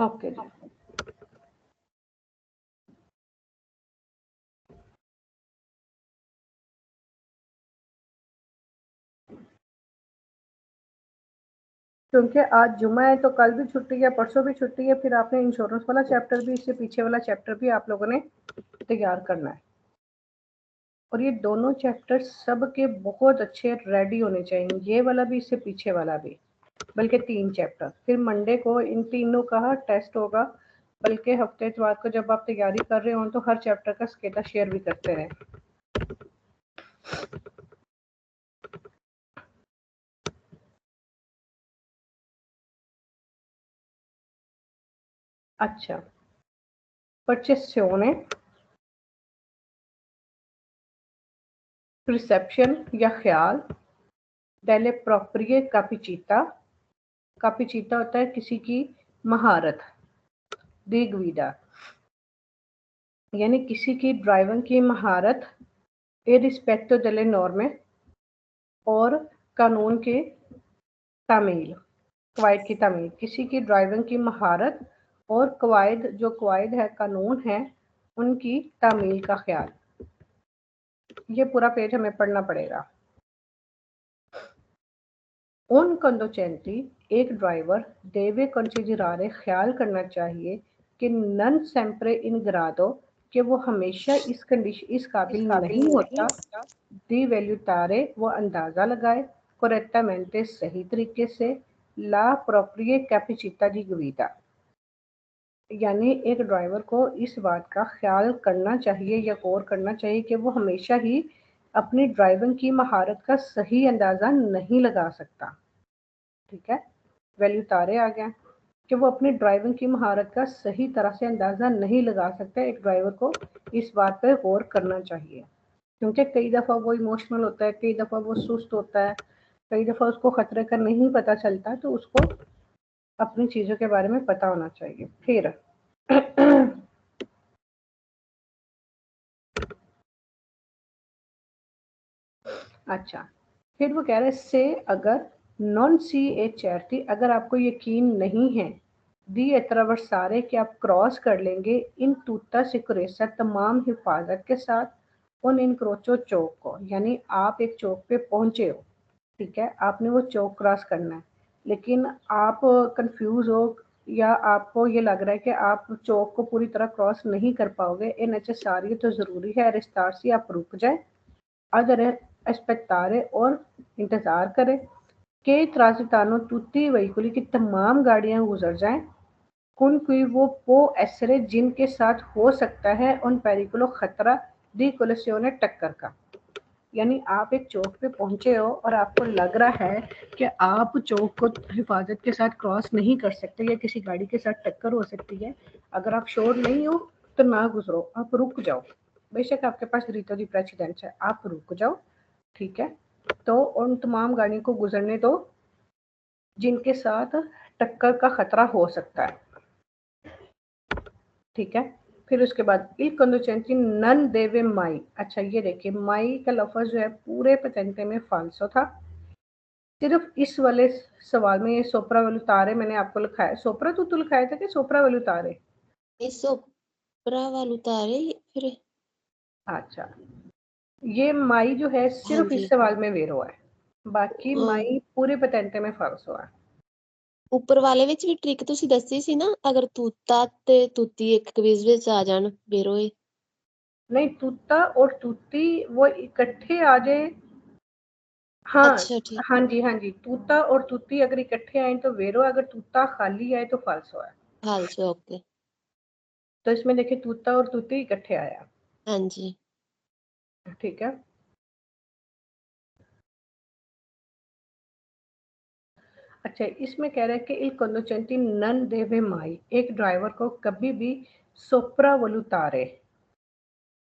Okay जी। क्योंकि आज जुम्मा है तो कल भी छुट्टी है, परसों भी छुट्टी है, फिर आपने इंश्योरेंस वाला चैप्टर भी, इससे पीछे वाला चैप्टर भी आप लोगों ने तैयार करना है। और ये दोनों चैप्टर सबके बहुत अच्छे रेडी होने चाहिए, ये वाला भी, इससे पीछे वाला भी, बल्कि 3 चैप्टर। फिर मंडे को इन तीनों का टेस्ट होगा, बल्कि हफ्ते इतवार को जब आप तैयारी कर रहे हो तो हर चैप्टर का स्केटा शेयर भी करते रहें। अच्छा, percezione, perception या ख्याल, delle proprie capacità, capacità होता है किसी की महारत, दी गुइडा यानी किसी की ड्राइविंग की महारत, ए रिस्पेक्टो delle norme और कानून के तामील, कवायद की तामील, किसी की ड्राइविंग की महारत और कवायद, जो कवायद है, कानून है, उनकी तामील का ख्याल। ये पूरा पेज हमें पढ़ना पड़ेगा। उन कंडोचेंटी, एक ड्राइवर देवे कंसिडरारे, ख्याल करना चाहिए कि नन सेम्प्रे इन ग्रादो, कि वो हमेशा इस काबिल नहीं होता, दी वैल्यूटारे, वो अंदाज़ा लगाए, कोरेक्टामेंटे, सही तरीके से, ला प्रोप्रिये कैपेचिटा दी गुइडा, यानी एक ड्राइवर को इस बात का ख्याल करना चाहिए या गौर करना चाहिए कि वो हमेशा ही अपनी ड्राइविंग की महारत का सही अंदाज़ा नहीं लगा सकता। ठीक है, वैल्यूटारे आ गया कि वो अपनी ड्राइविंग की महारत का सही तरह से अंदाज़ा नहीं लगा सकता। एक ड्राइवर को इस बात पर गौर करना चाहिए, क्योंकि कई दफ़ा वो इमोशनल होता है, कई दफ़ा वो सुस्त होता है, कई दफ़ा उसको खतरे का नहीं पता चलता, तो उसको अपनी चीज़ों के बारे में पता होना चाहिए। फिर अच्छा, फिर वो कह रहे से, अगर नॉन सी ए चैरिटी, अगर आपको यकीन नहीं है, दी अट्रावर्सारे, कि आप क्रॉस कर लेंगे इन तूता सिक्योरेसा, तमाम हिफाजत के साथ, उन इनक्रोचो चौक को, यानी आप एक चौक पे पहुंचे हो, ठीक है, आपने वो चौक क्रॉस करना है, लेकिन आप कंफ्यूज हो या आपको ये लग रहा है कि आप चौक को पूरी तरह क्रॉस नहीं कर पाओगे, ए नेसेसारी, तो ज़रूरी है रिस्टार्सी, आप रुक जाए, अगर अस्पताल और इंतज़ार करें कि ट्रांसिटानो तुtti वेहिकुली, की तमाम गाड़ियां गुजर जाएं, कुन कोई वो पो एसरे, जिनके साथ हो सकता है उन पेरिकुलो खतरा, दी कोलिसियोने, टक्कर का, यानी आप एक चौक पे पहुंचे हो और आपको लग रहा है कि आप चौक को हिफाजत के साथ क्रॉस नहीं कर सकते या किसी गाड़ी के साथ टक्कर हो सकती है, अगर आप श्योर नहीं हो तो ना गुजरो, आप रुक जाओ, बेशक आपके पास रीतो दी प्रेसिडेंस है, आप रुक जाओ, ठीक है, तो उन तमाम गाड़ियों को गुजरने दो जिनके साथ टक्कर का खतरा हो सकता है, ठीक है। फिर उसके बाद il conducente नन देवे माई, अच्छा ये देखिए, माई का लफ्ज जो है पूरे पेटेंटे में फाल्सो था, सिर्फ इस वाले सवाल में ये सोप्रा वैल्यूटारे मैंने आपको लिखा है, सोप्रा तू लिखाया था कि सोप्रा वैल्यूटारे? ये सोप्रा वैल्यूटारे फिर, अच्छा, ये माई जो है हाँ सिर्फ इस जी, सवाल में वेरो है, बाकी अ, माई पूरे पेटेंटे में फाल्सो है। ਉੱਪਰ ਵਾਲੇ ਵਿੱਚ ਵੀ ਟ੍ਰਿਕ ਤੁਸੀਂ ਦੱਸੀ ਸੀ ਨਾ, ਅਗਰ ਤੂਤਾ ਤੇ ਤੂਤੀ ਇੱਕ ਕਵਿਜ਼ ਵਿੱਚ ਆ ਜਾਣ ਫਿਰ ਉਹ नहीं, तूता और तूती वो इकट्ठे आ जाए, हाँ, अच्छा ठीक हाँ जी, हाँ जी, तूता और तूती अगर इकट्ठे आए तो वेरो, अगर तूता खाली आए तो फाल्सो है। खालसा ओके, तो इसमें देखिए तूता और तूती इकट्ठे आया, हाँ जी, ठीक है। अच्छा, इसमें कह रहा है कि il conducente non deve mai, एक ड्राइवर को कभी भी सोप्रा वोलुतारे,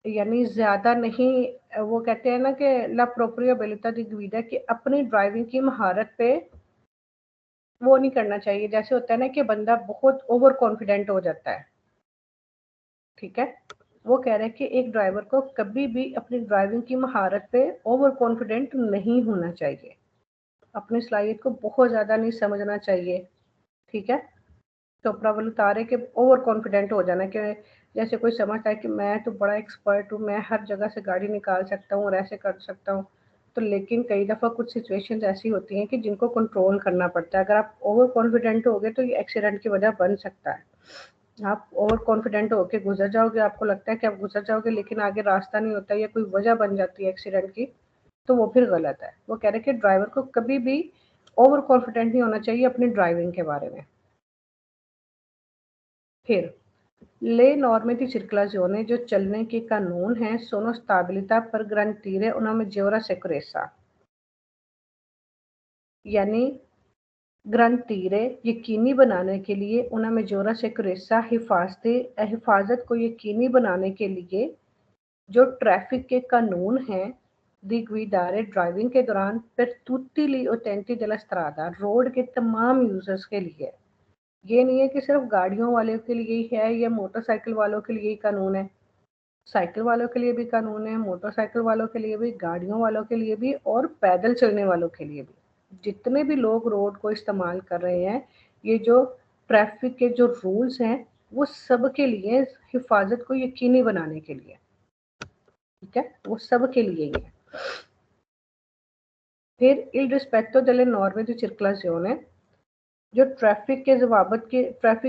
यानी ज्यादा नहीं, वो कहते हैं ना कि ला प्रोप्रियो बेलिता दी गुइडा, कि अपनी ड्राइविंग की महारत पे वो नहीं करना चाहिए, जैसे होता है ना कि बंदा बहुत ओवर कॉन्फिडेंट हो जाता है, ठीक है, वो कह रहे हैं कि एक ड्राइवर को कभी भी अपनी ड्राइविंग की महारत पे ओवर कॉन्फिडेंट नहीं होना चाहिए, अपनी सलाहियत को बहुत ज़्यादा नहीं समझना चाहिए, ठीक है। तो प्रबल उतारे के ओवर कॉन्फिडेंट हो जाना कि जैसे कोई समझता है कि मैं तो बड़ा एक्सपर्ट हूँ, मैं हर जगह से गाड़ी निकाल सकता हूँ और ऐसे कर सकता हूँ। तो लेकिन कई दफ़ा कुछ सिचुएशंस ऐसी होती हैं कि जिनको कंट्रोल करना पड़ता है। अगर आप ओवर कॉन्फिडेंट होगे तो ये एक्सीडेंट की वजह बन सकता है। आप ओवर कॉन्फिडेंट होके गुजर जाओगे, आपको लगता है कि आप गुजर जाओगे, लेकिन आगे रास्ता नहीं होता या कोई वजह बन जाती है एक्सीडेंट की, तो वो फिर गलत है। वो कह रहे हैं कि ड्राइवर को कभी भी ओवर कॉन्फिडेंट नहीं होना चाहिए अपनी ड्राइविंग के बारे में। फिर le norme di circolazione जो चलने के कानून हैं sono stabilità per garantire una maggiore sicurezza, यानी ग्रंतीरे यकीनी बनाने के लिए una maggiore sicurezza हिफाजत को यकीनी बनाने के लिए जो ट्रैफिक के कानून हैं दी guidare ड्राइविंग के दौरान per tutti gli utenti della strada road के तमाम यूजर्स के लिए। ये नहीं है कि सिर्फ गाड़ियों वालों के लिए ही है या मोटरसाइकिल वालों के लिए ही कानून है। साइकिल वालों के लिए भी कानून है, मोटरसाइकिल वालों के लिए भी, गाड़ियों वालों के लिए भी और पैदल चलने वालों के लिए भी। जितने भी लोग रोड को इस्तेमाल कर रहे हैं, ये जो ट्रैफिक के जो रूल्स हैं वो सब के लिए हिफाजत को यकीनी बनाने के लिए, ठीक है, वो सब के लिए ही है। फिर il rispetto delle norme di circolazione जो ट्रैफिक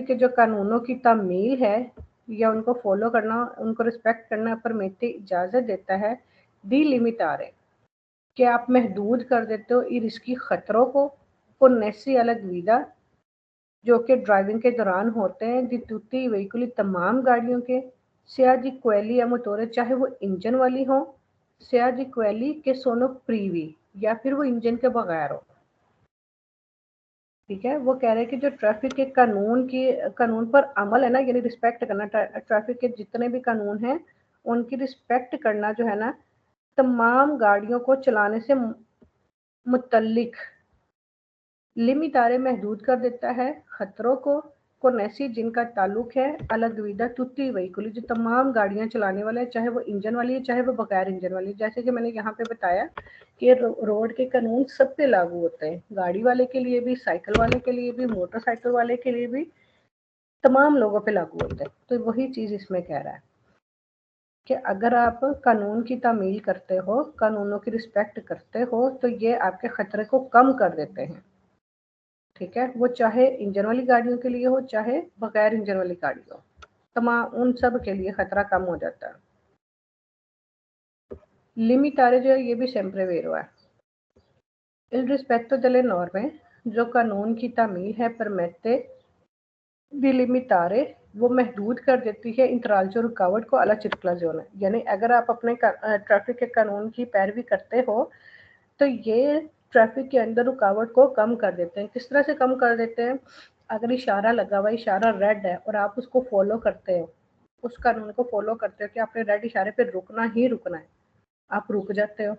के जो कानूनों की तामील है या उनको फॉलो करना, उनको रिस्पेक्ट करना परमिट इजाज़त देता है दी लिमिटारे कि आप महदूद कर देते हो ई रिस्की ख़तरों को नेसी अलग विदा जो कि ड्राइविंग के दौरान होते हैं दी तुती व्हीकुली तमाम गाड़ियों के सिया दी क्वेली या मोटोरे चाहे वो इंजन वाली हो, सिया दी क्वेली के सोनो प्रीवी या फिर वो इंजन के बगैर हो। ठीक है, वो कह रहे हैं कि जो ट्रैफिक के कानून पर अमल है ना, यानी रिस्पेक्ट करना, ट्रैफिक के जितने भी कानून हैं उनकी रिस्पेक्ट करना जो है ना, तमाम गाड़ियों को चलाने से मुतल्लिक लिमिटारे महदूद कर देता है खतरों को नैसी जिनका ताल्लुक है अलग विदा तुती व्हीकुल जो तमाम गाड़ियां चलाने वाले हैं, चाहे वो इंजन वाली है चाहे वो बगैर इंजन वाली है। जैसे कि मैंने यहाँ पे बताया कि रोड के कानून सब पे लागू होते हैं, गाड़ी वाले के लिए भी, साइकिल वाले के लिए भी, मोटरसाइकिल वाले के लिए भी, तमाम लोगों पे लागू होते हैं। तो वही चीज़ इसमें कह रहा है कि अगर आप कानून की तामील करते हो, कानूनों की रिस्पेक्ट करते हो, तो ये आपके खतरे को कम कर देते हैं। ठीक है, वो चाहे इंजन वाली गाड़ियों के लिए हो चाहे बगैर इंजन वाली गाड़ी हो, तमाम उन सब के लिए खतरा कम हो जाता है। लिमिटारे जो है ये भी sempre vero है। Il rispetto delle norme जो कानून की तामील है परमेते दी लिमिटारे वो महदूद कर देती है इंतराल जो रुकावट को अला circolazione, यानी अगर आप अपने ट्रैफिक के कानून की पैरवी करते हो तो ये ट्रैफिक के अंदर रुकावट को कम कर देते हैं। किस तरह से कम कर देते हैं? अगर इशारा लगा हुआ, इशारा रेड है और आप उसको फॉलो करते हो, उस कानून को फॉलो करते हो कि आपने रेड इशारे पे रुकना ही रुकना है, आप रुक जाते हो।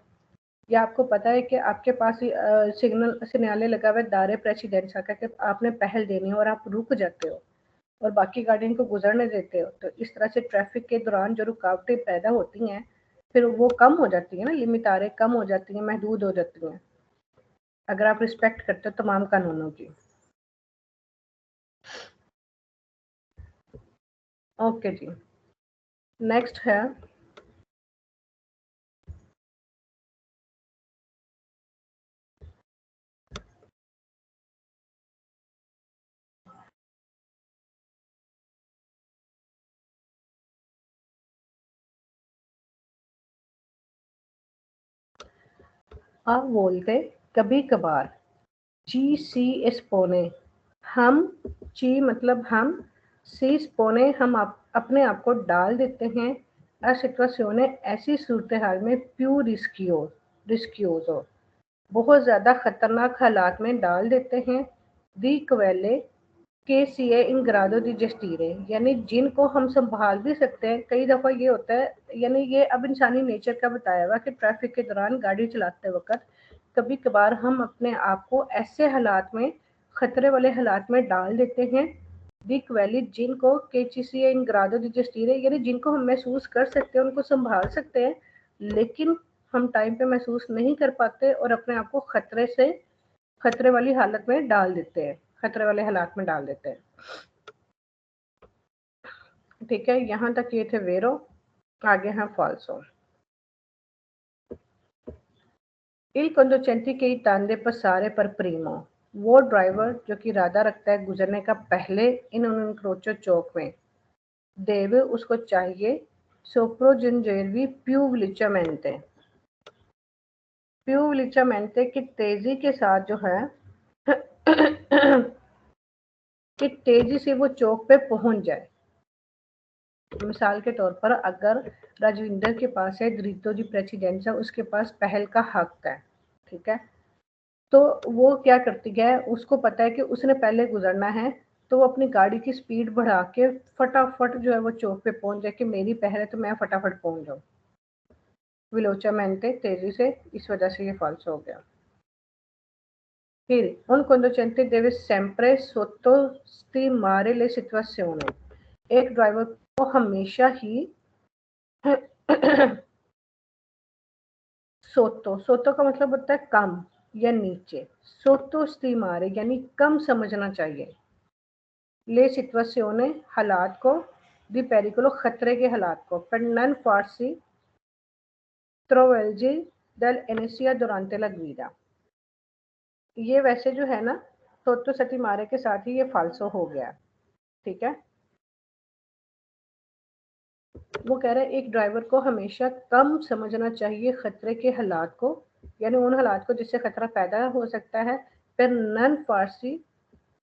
या आपको पता है कि आपके पास सिग्नल लगा हुआ है दारे प्रेसिडेंसा का कि आपने पहल देनी है और आप रुक जाते हो और बाकी गाड़ियों को गुजरने देते हो। तो इस तरह से ट्रैफिक के दौरान जो रुकावटें पैदा होती हैं फिर वो कम हो जाती है ना, लिमिटारे कम हो जाती हैं, महदूद हो जाती हैं अगर आप रिस्पेक्ट करते हो तमाम कानूनों की। ओके जी, नेक्स्ट है आप बोलते कभी कभार जी सी एस्पोने हम, ची मतलब हम, सी स्पोने हम अपने आप को डाल देते हैं सिचुएशने ऐसी सूरत हाल में प्यू रिस्कियोजो बहुत ज़्यादा खतरनाक हालात में डाल देते हैं दी क्वेले के सीए इन ग्रादो दी जस्टीरे यानी जिनको हम संभाल भी सकते हैं। कई दफ़ा ये होता है, यानी ये अब इंसानी नेचर का बताया हुआ कि ट्रैफिक के दौरान गाड़ी चलाते वक्त कभी कभार हम अपने आप को ऐसे हालात में, खतरे वाले हालात में डाल देते हैं दिक वैली जिनको केचीसी इन ग्रादो दी जस्टीरे यानी जिनको हम महसूस कर सकते हैं, उनको संभाल सकते हैं, लेकिन हम टाइम पे महसूस नहीं कर पाते और अपने आप को खतरे वाली हालत में डाल देते हैं, खतरे वाले हालात में डाल देते हैं। ठीक है, यहाँ तक ये थे वेरो, आगे हैं फाल्सो। Il conducente के तांदे पर सारे पर प्रीमो, वो ड्राइवर जो कि इरादा रखता है गुजरने का पहले इन इनक्रोचो चौक में, देवे उसको चाहिए सोप्रो जिंजेरवी प्यूवलिचामेंटे, प्यूवलिचामेंटे की तेजी के साथ जो है कि तेजी से वो चौक पे पहुंच जाए। मिसाल के तौर पर अगर राजविंदर के पास है द्रितो जी प्रेसिडेंसा, उसके पास पहल का हक है, ठीक है, तो वो क्या करती है, उसको पता है कि उसने पहले गुजरना है, तो वो अपनी गाड़ी की स्पीड बढ़ा के फटाफट जो है वो चौक पे पहुंच जाए कि मेरी पहल है तो मैं फटाफट पहुंच जाऊँ। वेलोचामेंटे तेजी से, इस वजह से ये फॉल्स हो गया। फिर un conducente deve sempre sottostimare le situazioni, एक ड्राइवर को हमेशा ही सोतो का मतलब होता है कम या नीचे, सोटोस्टिमारे यानी कम समझना चाहिए, ले सिचुएशने हालात को, दी पेरिकुलो खतरे के हालात को, पर नन फारसी ट्रोवेल्जी दल एनेसिया दुरांते ला ग्वीडा, ये वैसे जो है ना सोतो सती मारे के साथ ही ये फाल्सो हो गया, ठीक है। वो कह रहा है एक ड्राइवर को हमेशा कम समझना चाहिए खतरे के हालात को, यानी उन हालात को जिससे खतरा पैदा हो सकता है, पर नन फारसी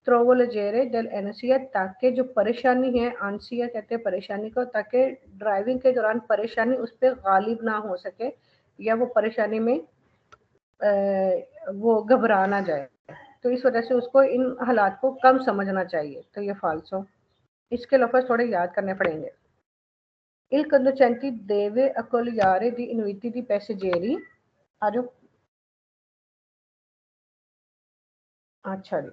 ट्रोवोलजेरे डेल एनसिया, ताकि जो परेशानी है, आंसिया कहते हैं परेशानी को, ताकि ड्राइविंग के दौरान परेशानी उस पर गालिब ना हो सके या वो परेशानी में वो घबरा ना जाए, तो इस वजह से उसको इन हालात को कम समझना चाहिए, तो ये फाल्सो। इसके लफ्ज़ थोड़े याद करने पड़ेंगे। Il conducente deve accogliere gli inviti di passeggeri, आ जाओ, अच्छा जी।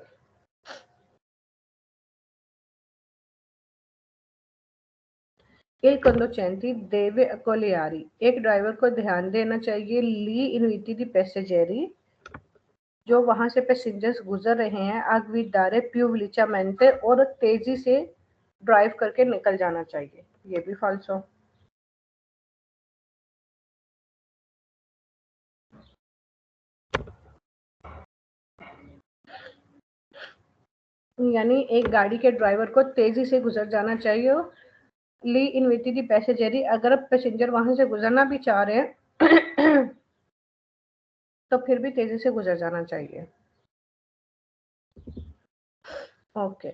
Il conducente deve accogliere, एक ड्राइवर को ध्यान देना चाहिए ली इनविटी दी पैसेजेरी, जो वहां से पैसेंजर्स गुजर रहे हैं, अग्विदारे प्यूवलिचामेंटे, और तेजी से ड्राइव करके निकल जाना चाहिए, ये भी फाल्सो। यानी एक गाड़ी के ड्राइवर को तेजी से गुजर जाना चाहिए, ली इनविटी दी पैसेजेरी, अगर पैसेंजर वहां से गुजरना भी चाह रहे हैं तो फिर भी तेजी से गुजर जाना चाहिए। ओके,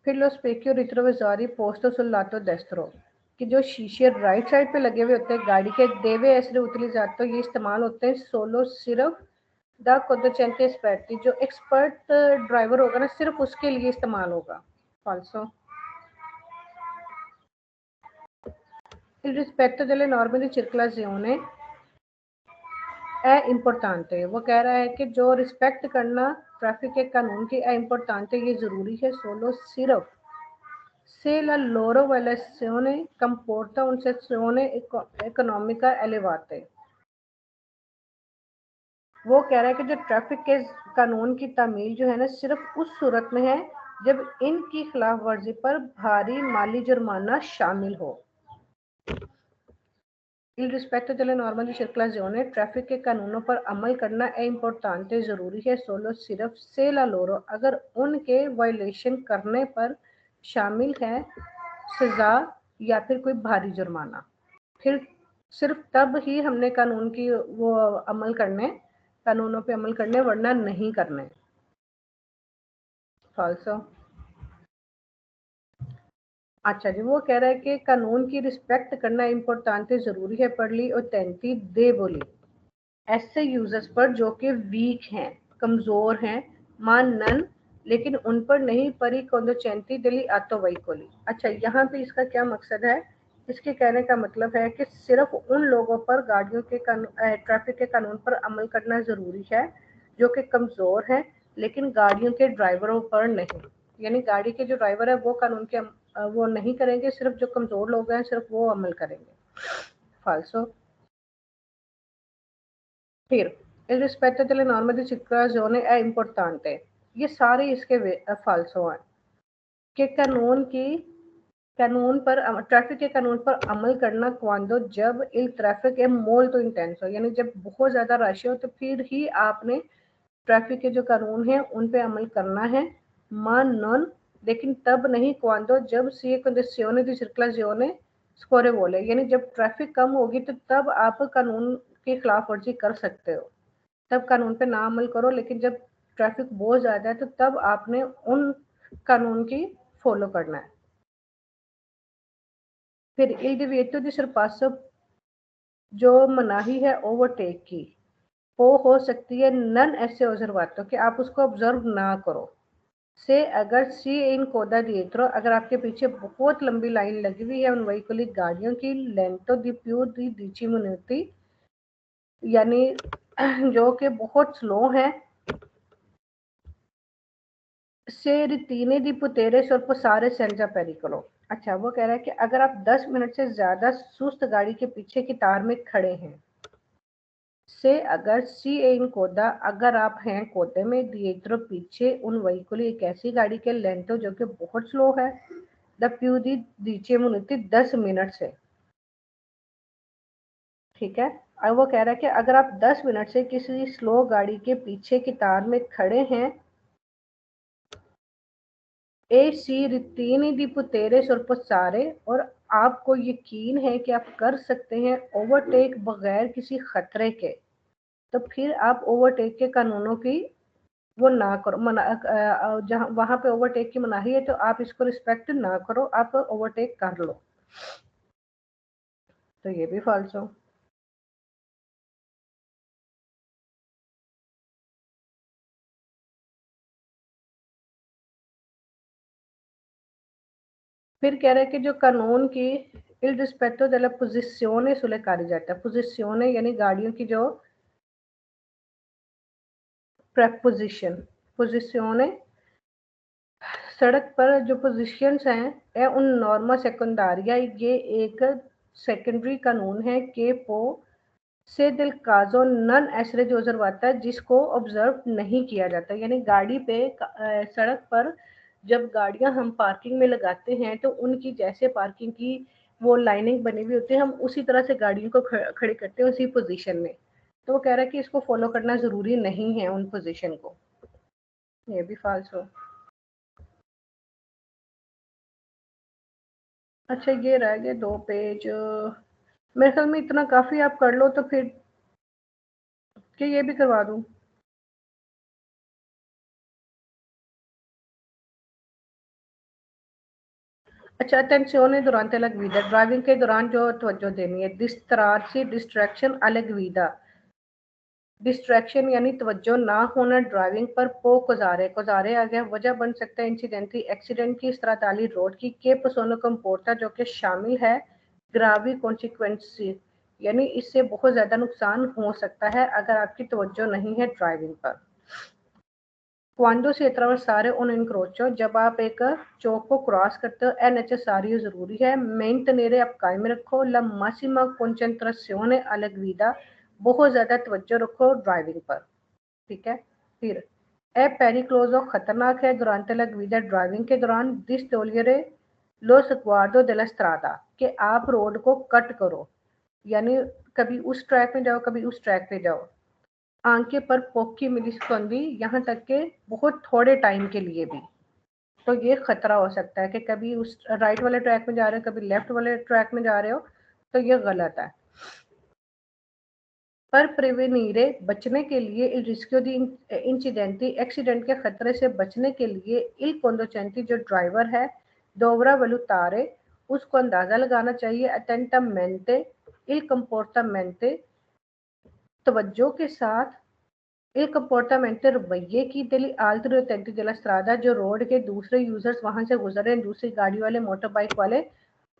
फिर लो स्पेक्यू रिट्रोविजोरी पोस्टो सुल लातो डेस्ट्रो, कि जो शीशे राइट साइड पे लगे हुए होते हैं गाड़ी के, देवे ऐसे उतली जाते, ये इस्तेमाल होते हैं सोलो सिर्फ द कोदोचेंटे एक्सपर्टी, जो एक्सपर्ट ड्राइवर होगा ना सिर्फ उसके लिए इस्तेमाल होगा, फाल्सो। Il rispetto delle norme di circolazione è importante, वो कह रहा है कि जो रिस्पेक्ट करना ट्रैफिक के कानून की है इम्पोर्टेंट, ये ज़रूरी है, सोलो सिर्फ से la loro violazione comporta un sezione economica elevate, वो कह रहा है कि जो ट्रैफिक के कानून की तामील जो है ना सिर्फ उस सूरत में है जब इनकी खिलाफ वर्जी पर भारी माली जुर्माना शामिल हो। Il rispetto delle norme di circolazione, traffic के कानूनों पर अमल करना है इम्पोर्टेंट, ज़रूरी है, सोलो सिर्फ से ला लोरो, अगर उनके वायलेशन करने पर शामिल है सज़ा या फिर कोई भारी जुर्माना, फिर सिर्फ तब ही हमने कानून की वो अमल करने, कानूनों पे अमल करने, वरना नहीं करने, फाल्सो। अच्छा जी, वो कह रहा है कि कानून की रिस्पेक्ट करना इम्पोर्टेंट ज़रूरी है, पढ़ ली और तैंती दे बोली, ऐसे यूजर्स पर जो कि वीक हैं, कमज़ोर हैं, मान नन, लेकिन उन पर नहीं परी कोंदोचेंटी दिली आतो वही कोली। अच्छा, यहाँ पे इसका क्या मकसद है, इसके कहने का मतलब है कि सिर्फ उन लोगों पर गाड़ियों के ट्रैफिक के कानून पर अमल करना ज़रूरी है जो कि कमज़ोर हैं, लेकिन गाड़ियों के ड्राइवरों पर नहीं, यानी गाड़ी के जो ड्राइवर है वो कानून के वो नहीं करेंगे, सिर्फ जो कमज़ोर लोग हैं सिर्फ वो अमल करेंगे, फाल्सो। फिर il rispetto delle norme di circolazione è importante, ये सारे इसके फाल्सो हैं कि कानून की कानून पर ट्रैफिक के कानून पर अमल करना क्वांडो जब il ट्रैफिक है मोल्टो इंटेंसो, यानी जब बहुत ज़्यादा रश हो तो फिर ही आपने ट्रैफिक के जो कानून हैं उन पे अमल करना है। मा नॉन, लेकिन तब नहीं क्वांडो जब सी कंडीशियोने दी सर्कुलाzione scorrevole, यानी जब ट्रैफिक कम होगी तो तब आप कानून की खिलाफ वर्जी कर सकते हो, तब कानून पे ना अमल करो। लेकिन जब ट्रैफिक बहुत ज़्यादा है तो तब आपने उन कानून की फॉलो करना है। फिर il divieto di sorpasso, जो मनाही है ओवरटेक की, वो हो सकती है नन ऐसे ऑब्जर्वातो कि आप उसको ऑब्जर्व ना करो। से अगर सी इन कोदा दिएत्रो, अगर आपके पीछे बहुत लंबी लाइन लगी हुई है उन वहीकली गाड़ियों की, लेंटो दी प्यू दी दीची मिनटी, यानी जो कि बहुत स्लो है, से रितीने दी पुतेरे और पसारे सेंजा पेरिकलो। अच्छा, वो कह रहा है कि अगर आप 10 मिनट से ज़्यादा सुस्त गाड़ी के पीछे की तार में खड़े हैं, से अगर सी इन कोदा, अगर आप हैं कोदे में, दिएत्रो पीछे उन वहीकुली एक ऐसी गाड़ी के लेंटो जो कि बहुत स्लो है, द प्यू दी दीचे मुनिति 10 मिनट से, ठीक है। अब वो कह रहा है कि अगर आप 10 मिनट से किसी स्लो गाड़ी के पीछे की तार में खड़े हैं, ए सी रितीनी दी पुतेरे सुरपसारे, और आपको यकीन है कि आप कर सकते हैं ओवरटेक बगैर किसी खतरे के, तो फिर आप ओवरटेक के कानूनों की वो ना करो, जहाँ वहां पे ओवरटेक की मनाही है तो आप इसको रिस्पेक्ट ना करो, आप ओवरटेक कर लो, तो ये भी फाल्सो। फिर कह रहे हैं कि जो कानून की il rispetto della posizione sulle carreggiate, पोजिशियोने यानी गाड़ियों की जो प्रेपोजिशन, पोजिशियोने सड़क पर जो पोजीशंस हैं उन नॉर्मा सेकेंडारिया, ये एक सेकेंडरी कानून है कि पो से दिल काजो नन ऐसरे जो ऑब्जर्वाता है, जिसको ऑब्जर्व नहीं किया जाता, यानी गाड़ी पे सड़क पर जब गाड़ियां हम पार्किंग में लगाते हैं तो उनकी जैसे पार्किंग की वो लाइनिंग बनी हुई होती है, हम उसी तरह से गाड़ियों को खड़ी करते हैं उसी पोजीशन में। तो वो कह रहा है कि इसको फॉलो करना जरूरी नहीं है उन पोजीशन को, ये भी फाल्स हो। अच्छा, ये रह गए 2 पेज, मेरे ख्याल में इतना काफ़ी, आप कर लो तो फिर कि ये भी करवा दूँ। अच्छा, अटेंzione durante la guida, ड्राइविंग के दौरान जो तवज्जो देनी है। distrarsi, distraction alla guida, distraction यानी तवज्जो ना होना ड्राइविंग पर। पो कोजारे, कोजारे आ गया, वजह बन सकता है इंसिडेंटी एक्सीडेंट की, स्त्राताली रोड की, के पसोनो कंपोर्टा जो कि शामिल है ग्रावी कॉन्सिक्वेंसी, यानी इससे बहुत ज़्यादा नुकसान हो सकता है अगर आपकी तवज्जो नहीं है ड्राइविंग पर। क्वांडो से attraversare un incrocio, जब आप एक चौक को क्रॉस करते हो, è necessario ज़रूरी है, mantenere आप कायम रखो, la massima concentrazione alla guida, बहुत ज़्यादा तवज्जो रखो ड्राइविंग पर, ठीक है। फिर è pericoloso, खतरनाक है, durante la guida, ड्राइविंग के दौरान, distogliere lo sguardo della strada, कि आप रोड को कट करो, यानी कभी उस ट्रैक में जाओ कभी उस ट्रैक पे जाओ। आंखें पर पोकी मिलीसेकंदी, यहाँ तक के बहुत थोड़े टाइम के लिए भी, तो ये खतरा हो सकता है कि कभी उस राइट वाले ट्रैक में जा रहे हो कभी लेफ्ट वाले ट्रैक में जा रहे हो, तो ये गलत है। पर प्रिवेनीरे, बचने के लिए, इल रिस्क्यो दी इंसिडेंटी, एक्सीडेंट के खतरे से बचने के लिए, इल कोंडोचेंटी जो ड्राइवर है, दोवरा वलुतारे, उसको अंदाजा लगाना चाहिए, अटेंटामेंटे इल कंपोर्टामेंटे, तवज्जो के साथ, il comportamento रवैये की, degli altri utenti della strada, जो रोड के दूसरे यूजर्स वहां से गुजर रहे हैं, दूसरी गाड़ी वाले, मोटर बाइक वाले,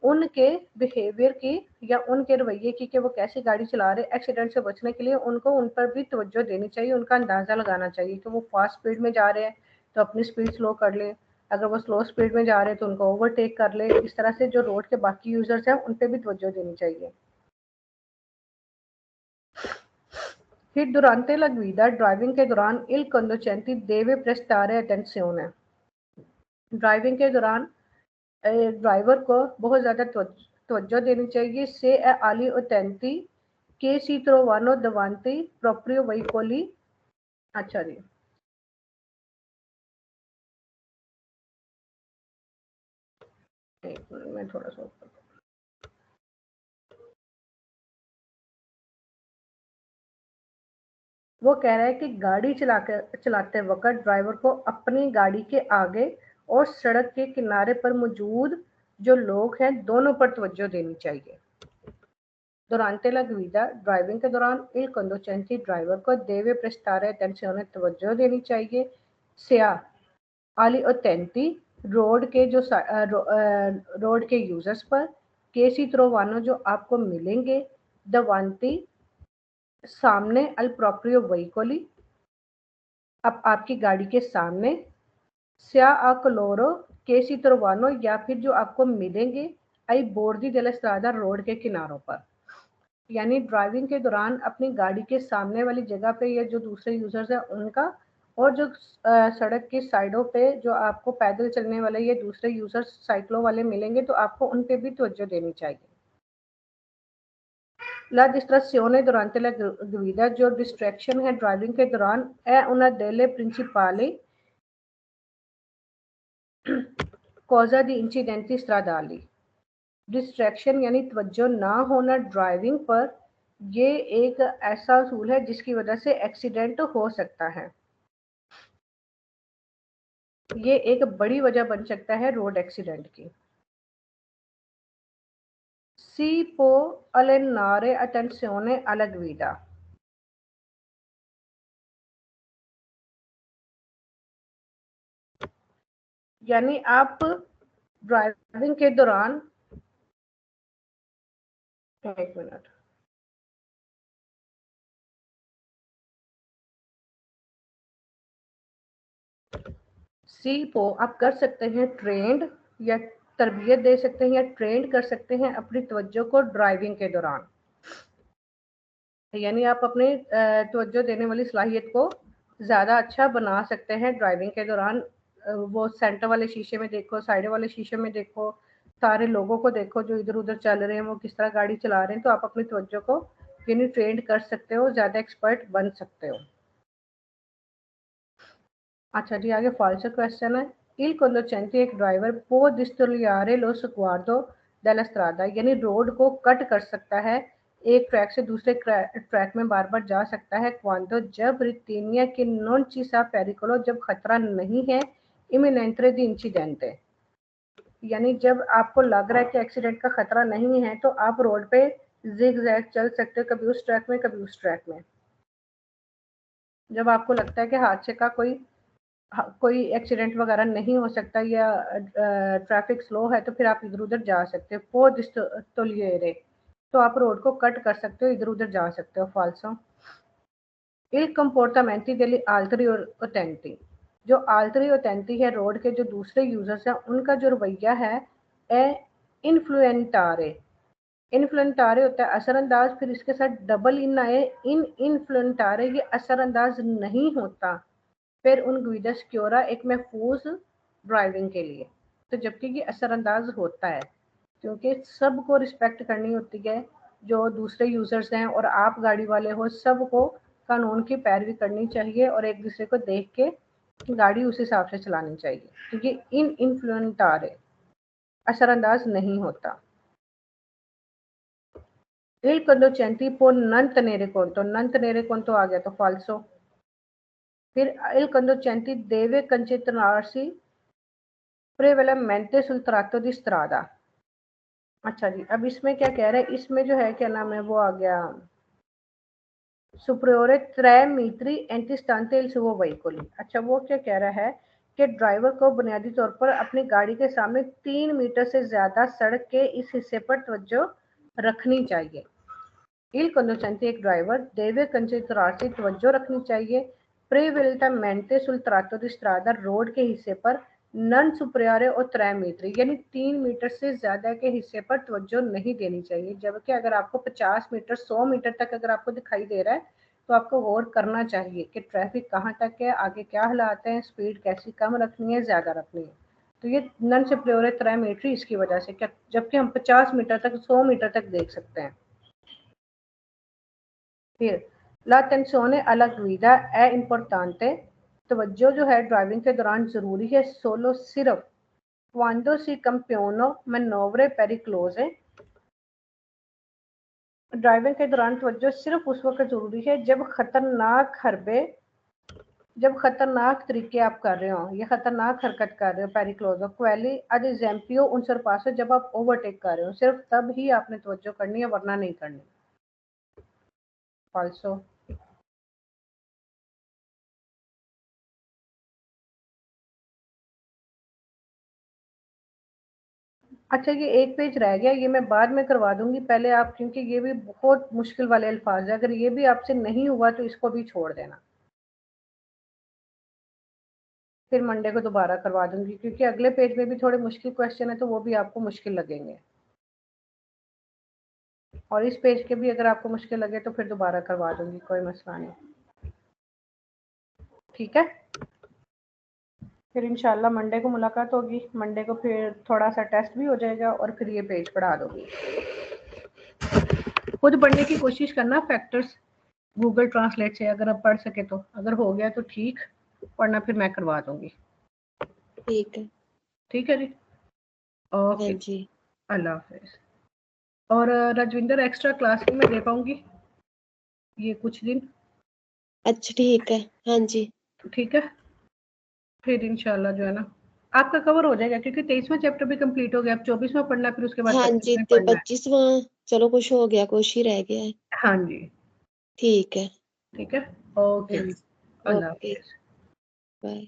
उनके बिहेवियर की या उनके रवैये की कि वो कैसी गाड़ी चला रहे, एक्सीडेंट से बचने के लिए उनको उन पर भी तवज्जो देनी चाहिए, उनका अंदाज़ा लगाना चाहिए कि वो फास्ट स्पीड में जा रहे हैं तो अपनी स्पीड स्लो कर ले, अगर वो स्लो स्पीड में जा रहे हैं तो उनको ओवरटेक कर ले। इस तरह से जो रोड के बाकी यूजर्स हैं उन पर भी तवज्जो देनी चाहिए। फिर durante la guida, ड्राइविंग के दौरान, il conducente deve prestare attenzione, driving के दौरान ड्राइवर को बहुत ज़्यादा तवज्जो देनी चाहिए। से आली ओतेंती के सी त्रोवानो दवांती प्रोप्रियो वहीकोली। अच्छा जी, एक मिनट में थोड़ा सा ऊपर। वो कह रहा है कि गाड़ी चलाते वक्त ड्राइवर को अपनी गाड़ी के आगे और सड़क के किनारे पर मौजूद जो लोग हैं दोनों पर तवज्जो देनी चाहिए। Durante la guida, ड्राइविंग के दौरान il conducente ड्राइवर को deve prestare attenzione तवज्जो देनी चाहिए। sia agli utenti रोड के रोड के यूजर्स पर, che si trovano जो आपको मिलेंगे, davanti सामने, al proprio veicoli अब आपकी गाड़ी के सामने, sia a coloro che si trovano या फिर जो आपको मिलेंगे ai bordi della strada road के किनारों पर। यानी ड्राइविंग के दौरान अपनी गाड़ी के सामने वाली जगह पे या जो दूसरे यूजर्स हैं उनका, और जो सड़क की साइडों पे जो आपको पैदल चलने वाले या दूसरे यूजर्स साइकिलों वाले मिलेंगे तो आपको उन पे भी तवज्जो देनी चाहिए। La distrazione durante la guida जो डिस्ट्रैक्शन है ड्राइविंग के दौरान è una delle principali causa di incidenti stradali। Distraction यानी तवज्जो ना होना ड्राइविंग पर, ये एक ऐसा असूल है जिसकी वजह से एक्सीडेंट हो सकता है। ये एक बड़ी वजह बन सकता है रोड एक्सीडेंट की। Si può allenare attenzione alla guida। यानी आप ड्राइविंग के दौरान, एक मिनट, सी को आप कर सकते हैं ट्रेंड या तरबियत दे सकते हैं या ट्रेंड कर सकते हैं अपनी तवज्जो को ड्राइविंग के दौरान। यानी आप अपने तवज्जो देने वाली सलाहियत को ज़्यादा अच्छा बना सकते हैं ड्राइविंग के दौरान। वो सेंटर वाले शीशे में देखो, साइड वाले शीशे में देखो, सारे लोगों को देखो जो इधर उधर चल रहे हैं, वो किस तरह गाड़ी चला रहे हैं, तो आप अपनी तवज्जो को यानी ट्रेंड कर सकते हो, ज़्यादा एक्सपर्ट बन सकते हो। अच्छा जी, आगे फॉल्स क्वेश्चन है। Il conducente एक driver può distogliere lo sguardo dalla strada यानी रोड को कट कर सकता है, एक ट्रैक से दूसरे ट्रैक में बार बार जा सकता है, quando जब ritiene che non ci sia pericolo जब खतरा नहीं है, imminente di incidente यानी जब आपको लग रहा है कि एक्सीडेंट का खतरा नहीं है तो आप रोड पे जिग जैग चल सकते हो, कभी उस ट्रैक में कभी उस ट्रैक में। जब आपको लगता है कि हादसे का कोई एक्सीडेंट वगैरह नहीं हो सकता या ट्रैफिक स्लो है तो फिर आप इधर उधर जा सकते हो। पोदिस्टोलिएरे तो आप रोड को कट कर सकते हो, इधर उधर जा सकते हो। फाल्सो il comportamento degli altri utenti जो आल्तरी utenti है रोड के जो दूसरे यूजर्स हैं उनका जो रवैया है ए इन्फ्लुएंटारे। इन्फ्लुएंटारे होता है असरअंदाज, फिर इसके साथ डबल इन आए, इन इन्फ्लुएंटारे ये असरअंदाज नहीं होता, फिर उन गुइदा सिक्योरा एक महफूज ड्राइविंग के लिए। तो जबकि ये असरअंदाज होता है क्योंकि सबको रिस्पेक्ट करनी होती है, जो दूसरे यूजर्स हैं और आप गाड़ी वाले हो, सबको कानून की पैरवी करनी चाहिए और एक दूसरे को देख के गाड़ी उस हिसाब से चलानी चाहिए। तो ये इन इन्फ्लुएंटारे असरअंदाज नहीं होता। Il conducente può non tenere conto आ गया तो फाल्सो। फिर il conducente deve concentrarsi prevalentemente sul tratto di strada। अच्छा जी, अब इसमें क्या कह रहा है, इसमें जो है क्या नाम है वो आ गया superiore 3 metri antistante il suo veicolo। अच्छा, वो क्या कह रहा है कि ड्राइवर को बुनियादी तौर पर अपनी गाड़ी के सामने 3 मीटर से ज्यादा सड़क के इस हिस्से पर तवज्जो रखनी चाहिए। Il conducente एक ड्राइवर deve concentrarsi तवज्जो रखनी चाहिए prevalentemente sul tratto di strada road के हिस्से पर नन सुपरियोरे और 3 मीटर यानी 3 मीटर से ज्यादा के हिस्से पर तवज्जो नहीं देनी चाहिए। जबकि अगर आपको 50 मीटर 100 मीटर तक अगर आपको दिखाई दे रहा है तो आपको गौर करना चाहिए कि ट्रैफिक कहाँ तक है, आगे क्या हालात हैं, स्पीड कैसी कम रखनी है ज्यादा रखनी है। तो ये नन सुपेरियर ट्रायमेट्री इसकी वजह से, क्या जबकि हम 50 मीटर तक 100 मीटर तक देख सकते हैं। फिर l'attenzione alla guida è importante, तवज्जो जो है ड्राइविंग के दौरान ज़रूरी है, solo सिर्फ quando si compiono manovre pericolose, driving के दौरान तवज्जो सिर्फ उस वक्त ज़रूरी है जब खतरनाक तरीके आप कर रहे हो, ये खतरनाक हरकत कर रहे हो, पेरिक्लोजो क्वेली ad esempio un sorpasso, जब आप ओवरटेक कर रहे हो, सिर्फ तब ही आपने तवज्जो करनी है, वरना नहीं करनी। फाल्सो। अच्छा, ये एक पेज रह गया, ये मैं बाद में करवा दूंगी, पहले आप, क्योंकि ये भी बहुत मुश्किल वाले अल्फाज है, अगर ये भी आपसे नहीं हुआ तो इसको भी छोड़ देना, फिर मंडे को दोबारा करवा दूंगी, क्योंकि अगले पेज में भी थोड़े मुश्किल क्वेश्चन है, तो वो भी आपको मुश्किल लगेंगे, और इस पेज के भी अगर आपको मुश्किल लगे तो फिर दोबारा करवा दूंगी, कोई मसला नहीं। ठीक है, फिर इंशाल्लाह मंडे को मुलाकात होगी, मंडे को फिर थोड़ा सा टेस्ट भी हो जाएगा और फिर ये पेज पढ़ा दूंगी। खुद पढ़ने की कोशिश करना, फैक्टर्स गूगल ट्रांसलेट से, अगर आप पढ़ सके तो, अगर हो गया तो ठीक, वरना फिर मैं करवा दूंगी। ठीक है। ठीक है जी, ओके, हाँ जी। अल्लाह हाफिज। और राजविंदर, एक्स्ट्रा क्लास भी मैं दे पाऊंगी ये कुछ दिन? अच्छा ठीक है, हाँ जी। तो ठीक है, फिर इंशाल्लाह जो है ना आपका कवर हो जाएगा, क्योंकि 23वां चैप्टर भी कंप्लीट हो गया, अब 24वां पढ़ना, फिर उसके बाद हाँ जी, 25वां ते पढ़ना है। 25वां चलो कुछ हो गया, कुछ ही रह गया है। हाँ जी, ठीक है। ठीक है, ओके हाँ जी, जी, अल्लाह ओके, हाफिज। बाय।